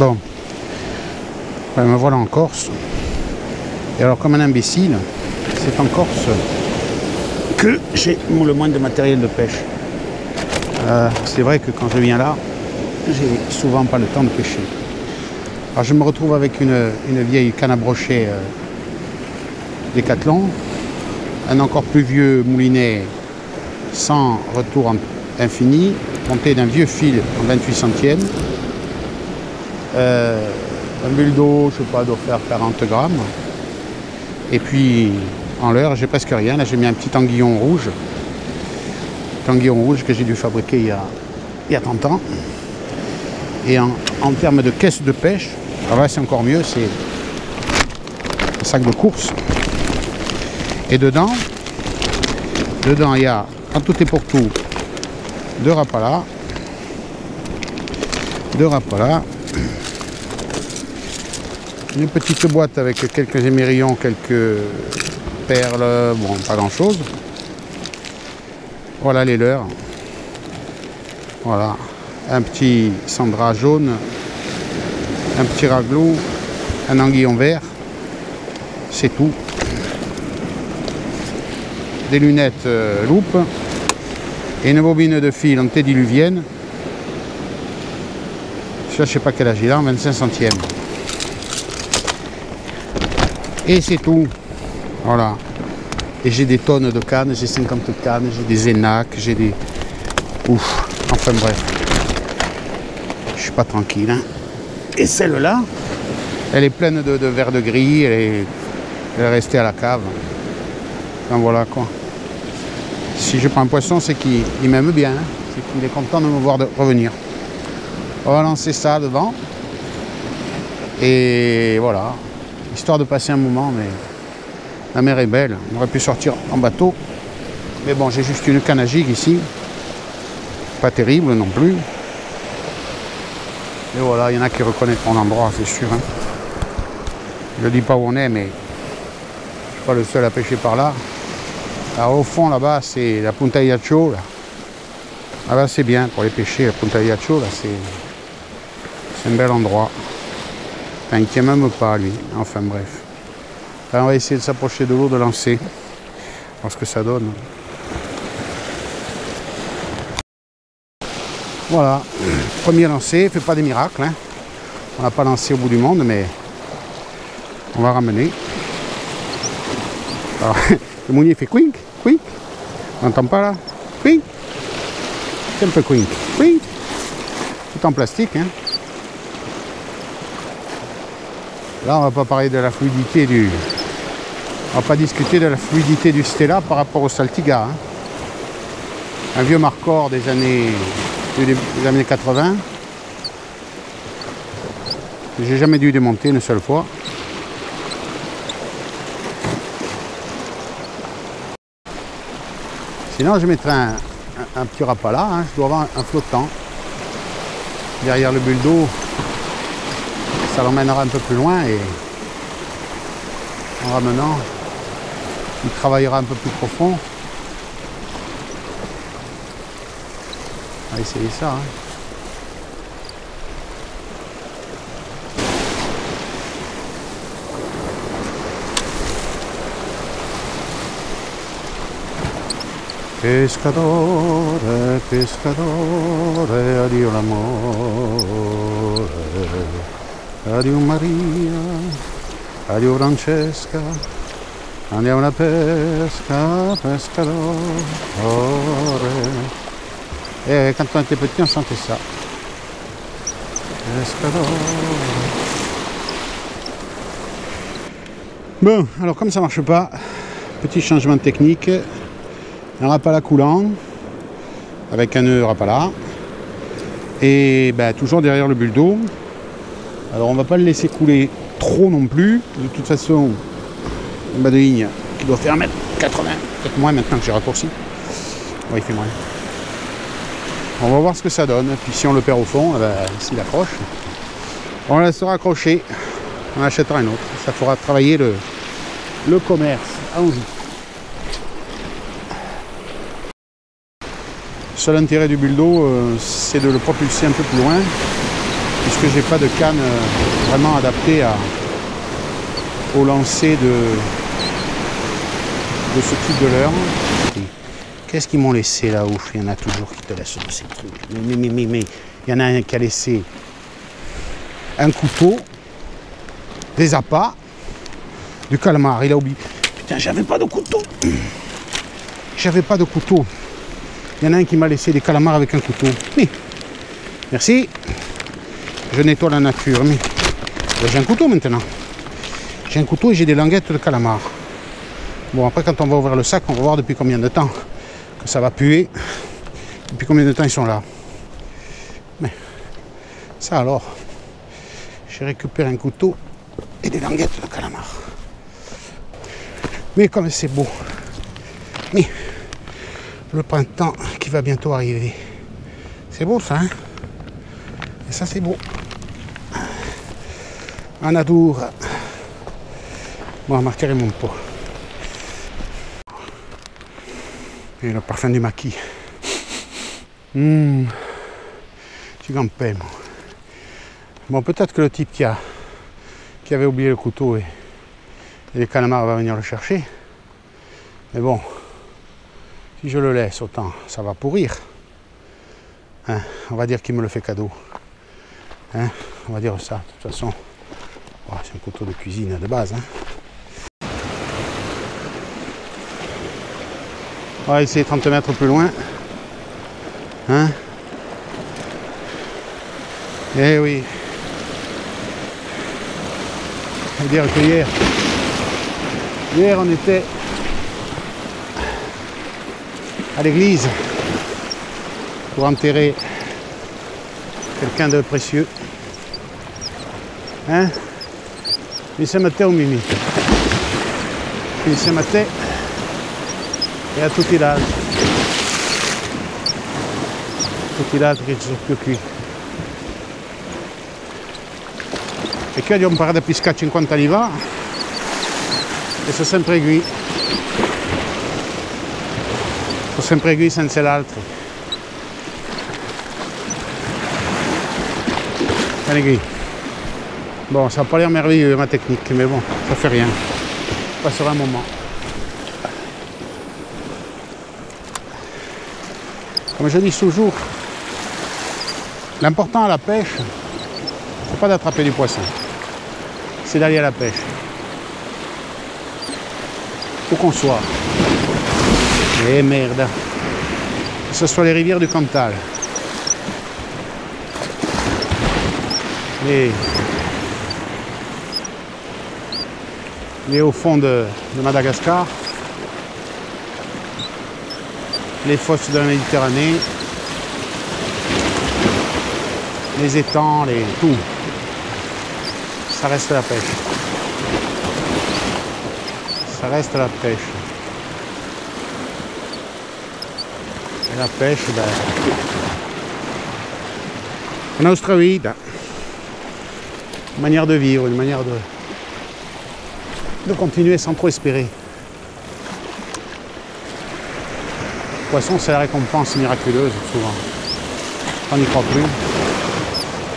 Bon, me voilà en Corse. Et alors, comme un imbécile, c'est en Corse que j'ai le moins de matériel de pêche. C'est vrai que quand je viens là, j'ai souvent pas le temps de pêcher. Alors je me retrouve avec une vieille canne à brochet Décathlon, un encore plus vieux moulinet sans retour infini, monté d'un vieux fil en 28 centièmes, un bulle d'eau, je sais pas, doit faire 40 grammes, et puis en l'heure j'ai presque rien. Là j'ai mis un petit anguillon rouge que j'ai dû fabriquer il y a 30 ans. Et en termes de caisse de pêche, alors là c'est encore mieux, c'est un sac de course. Et dedans il y a, en tout et pour tout, deux rapalas, une petite boîte avec quelques émerillons, quelques perles, bon, pas grand chose. Voilà les leurres. Voilà, un petit sandra jaune, un petit raglou, un anguillon vert, c'est tout. Des lunettes loupe et une bobine de fil antédiluvienne. Ça, je sais pas quel âge il a, en 25 centièmes. Et c'est tout. Voilà. Et j'ai des tonnes de cannes, j'ai 50 cannes, j'ai des énacs, j'ai des... Ouf. Enfin bref. Je suis pas tranquille. Hein. Et celle-là, elle est pleine de verre de gris, elle est restée à la cave. Donc voilà quoi. Si je prends un poisson, c'est qu'il m'aime bien, hein. C'est qu'il est content de me voir revenir. On va lancer ça devant. Et voilà. Histoire de passer un moment, mais la mer est belle. On aurait pu sortir en bateau. Mais bon, j'ai juste une canne à gigue ici. Pas terrible non plus. Et voilà, il y en a qui reconnaîtront l'endroit, c'est sûr. Hein. Je ne dis pas où on est, mais je ne suis pas le seul à pêcher par là. Alors au fond là-bas, c'est la Punta Iaccio. Là-bas c'est bien pour les pêcher, la Punta Iaccio, là c'est un bel endroit. Enfin, il ne tient même pas lui, enfin bref. Alors, on va essayer de s'approcher de l'eau, de lancer, voir ce que ça donne. Voilà, premier lancé, fait pas des miracles. Hein. On n'a pas lancé au bout du monde, mais on va ramener. Alors, le mounier fait quink, quink. On n'entend pas là? Quink. C'est un peu quink, quink. Tout en plastique. Hein. Là, on va pas parler de la fluidité du... On va pas discuter de la fluidité du Stella par rapport au Saltiga. Hein. Un vieux Marcor des années 80. J'ai jamais dû démonter une seule fois. Sinon, je mettrai un petit rapala. Hein. Je dois avoir un flottant derrière le bulle d'eau. Ça l'emmènera un peu plus loin et en ramenant, il travaillera un peu plus profond. On va essayer ça. Hein. Pescatore, pescatore, addio l'amore, addio Maria, addio Francesca, andiamo alla pesca, pescatore. Et quand on était petit, on chantait ça. Pescatore. Bon, alors comme ça marche pas, petit changement technique. Un rapala coulant avec un nœud rapala et ben, toujours derrière le bulle d'eau. Alors on va pas le laisser couler trop non plus. De toute façon, une bas de ligne qui doit faire 1,80 m, peut-être moins maintenant que j'ai raccourci. Oui, il fait moins. On va voir ce que ça donne. Puis si on le perd au fond, ben, s'il accroche, on la laissera accrocher. On achètera un autre. Ça fera travailler le commerce. Allons-y. Le seul intérêt du bulle d'eau, c'est de le propulser un peu plus loin puisque j'ai pas de canne vraiment adaptée au lancer de ce type de leurre. Qu'est-ce qu'ils m'ont laissé là-haut? Il y en a toujours qui te laissent ces trucs. Mais, il y en a un qui a laissé un couteau, des appâts, du calmar. Il a oublié. Putain, j'avais pas de couteau. J'avais pas de couteau. Il y en a un qui m'a laissé des calamars avec un couteau. Mais, merci. Je nettoie la nature. Mais j'ai un couteau maintenant. J'ai un couteau et j'ai des languettes de calamar. Bon, après, quand on va ouvrir le sac, on va voir depuis combien de temps que ça va puer. Depuis combien de temps ils sont là. Mais, ça alors, j'ai récupéré un couteau et des languettes de calamar. Mais comme c'est beau. Mais, le printemps qui va bientôt arriver. C'est beau ça, hein? Et ça, c'est beau. Un adour. Bon, on va marquer mon pot. Et le parfum du maquis. Tu en paies, moi. Bon, peut-être que le type qui avait oublié le couteau et les calamars va venir le chercher. Mais bon, si je le laisse, autant ça va pourrir. Hein, on va dire qu'il me le fait cadeau. Hein, on va dire ça, de toute façon. Oh, c'est un couteau de cuisine de base. Hein. On va essayer 30 mètres plus loin. Hein? Eh oui. Je veux dire que hier on était à l'église pour enterrer quelqu'un de précieux. Hein? Mi se mette un mimi. Mi se mette e a tutti gli altri. Tutti gli altri che ci sono più qui. E qui abbiamo imparato a pescare 50 anni fa e sono sempre qui. Sono sempre qui senza l'altro. Allez qui. Bon, ça n'a pas l'air merveilleux ma technique, mais bon, ça fait rien. On passera un moment. Comme je dis toujours, l'important à la pêche, c'est pas d'attraper du poisson, c'est d'aller à la pêche. Où qu'on soit. Eh merde. Que ce soit les rivières du Cantal. Les hauts fonds de Madagascar, les fosses de la Méditerranée, les étangs, tout. Ça reste la pêche. Ça reste la pêche. Et la pêche, ben, la nostra vita. Une manière de vivre, une manière de continuer sans trop espérer. Le poisson, c'est la récompense miraculeuse, souvent. On n'y croit plus.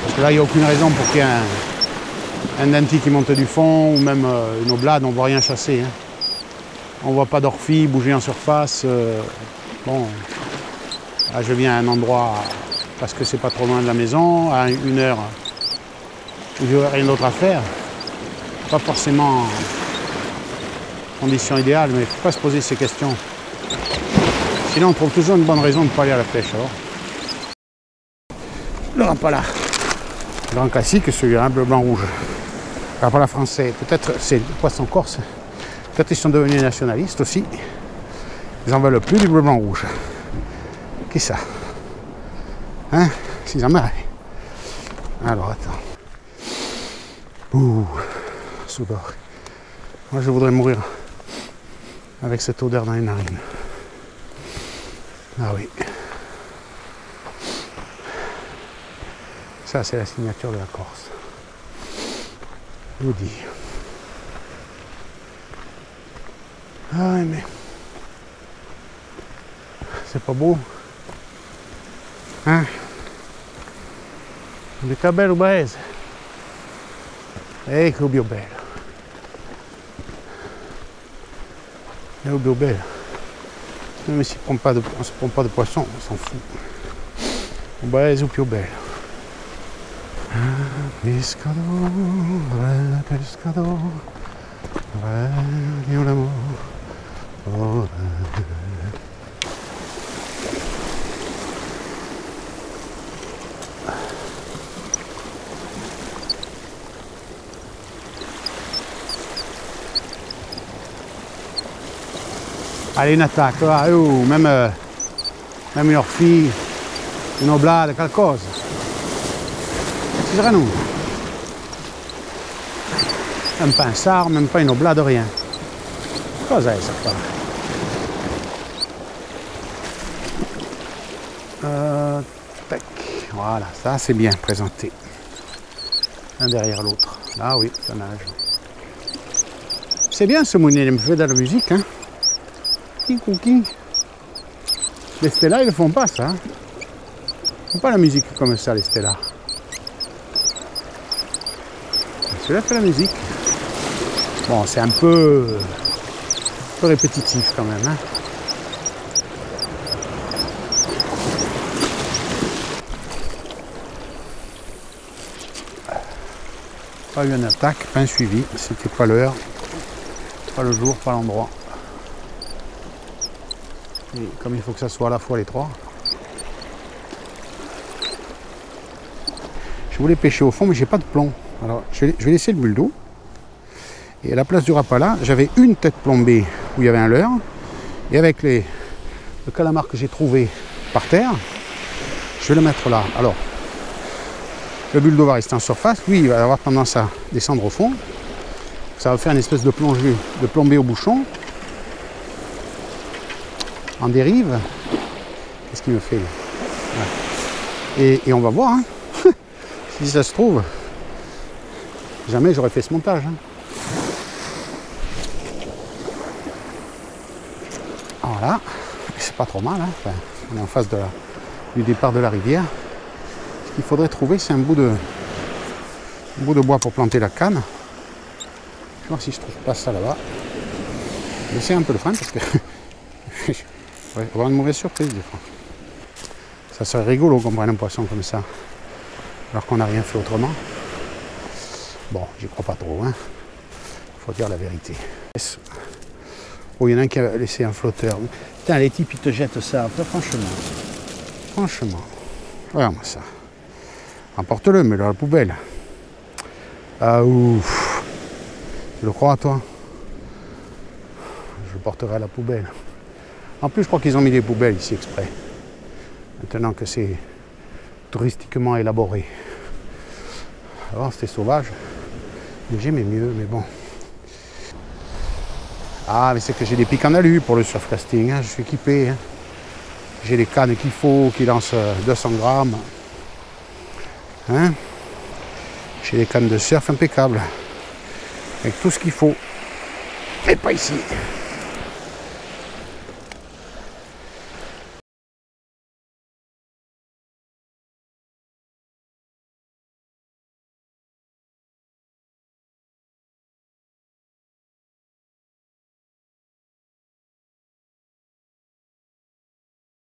Parce que là, il n'y a aucune raison pour qu'il y ait un denti qui monte du fond, ou même une oblade, on ne voit rien chasser. Hein. On ne voit pas d'orphie bouger en surface. Bon, là, je viens à un endroit, parce que c'est pas trop loin de la maison, à 1 heure, où il n'y a rien d'autre à faire. Pas forcément en condition idéale, mais il ne faut pas se poser ces questions. Sinon, on trouve toujours une bonne raison de ne pas aller à la pêche. Alors. Le rapala. Grand classique, celui-là, bleu, blanc, rouge. Le rapala français. Peut-être c'est le poisson corse. Peut-être ils sont devenus nationalistes aussi. Ils n'en veulent plus du bleu, blanc, rouge. Qui ça? Hein? S'ils en meurent. Alors, attends. Ouh, soudor. Moi, je voudrais mourir avec cette odeur dans les narines. Ah oui. Ça, c'est la signature de la Corse. Je vous dis. Ah oui, mais... c'est pas beau. Hein? De cabelo Baez. Eh, che bio bello. Eh, bio bello. Même si on se prend pas de poisson, on s'en fout. O Baez ou più bello. Pescador, pescador, radio l'amor. Oh, allez, une attaque, là, même une orfille, une oblade, qualcosa. Ci sarà nulla. Même pas un sard, même pas une oblade, rien. Cos'è ça qua? Tac. Voilà, ça c'est bien présenté. Un derrière l'autre. Ah oui, ça nage. C'est bien ce mounet, il me fait de la musique, hein. Cooking. Les stellas, ils ne font pas ça. Hein. Ils font pas la musique comme ça, les stellas. Celui-là fait la musique. Bon, c'est un peu répétitif quand même. Hein. Pas eu une attaque, pas un suivi. C'était pas l'heure, pas le jour, pas l'endroit. Et comme il faut que ça soit à la fois les trois. Je voulais pêcher au fond, mais j'ai pas de plomb. Alors je vais laisser le bulle d'eau. Et à la place du rapala, j'avais une tête plombée où il y avait un leurre. Et avec le calamar que j'ai trouvé par terre, je vais le mettre là. Alors, le bulle d'eau va rester en surface. Lui, il va avoir tendance à descendre au fond. Ça va faire une espèce de plongée, de plombée au bouchon. En dérive. Qu'est-ce qu'il me fait là? Ouais. Et on va voir. Hein. Si ça se trouve, jamais j'aurais fait ce montage. Hein. Voilà. C'est pas trop mal. Hein. Enfin, on est en face du départ de la rivière. Ce qu'il faudrait trouver, c'est un bout de bois pour planter la canne. Je vais voir si je trouve pas ça là-bas. Je vais essayer un peu le frein parce que on va avoir une mauvaise surprise des fois. Ça serait rigolo qu'on prenne un poisson comme ça, alors qu'on n'a rien fait autrement. Bon, j'y crois pas trop, hein. Faut dire la vérité. Oh, il y en a un qui a laissé un flotteur. Putain, les types, ils te jettent ça, franchement. Franchement. Regarde-moi ça. Emporte-le, mets-le à la poubelle. Ah, ouf. Tu le crois, toi? Je le porterai à la poubelle. En plus, je crois qu'ils ont mis des poubelles ici exprès. Maintenant que c'est touristiquement élaboré. Avant, c'était sauvage. J'aimais mieux, mais bon. Ah, mais c'est que j'ai des pics en alu pour le surfcasting. Hein. Je suis équipé. Hein. J'ai les cannes qu'il faut, qui lancent 200 grammes. Hein. J'ai des cannes de surf impeccables. Avec tout ce qu'il faut. Et pas ici.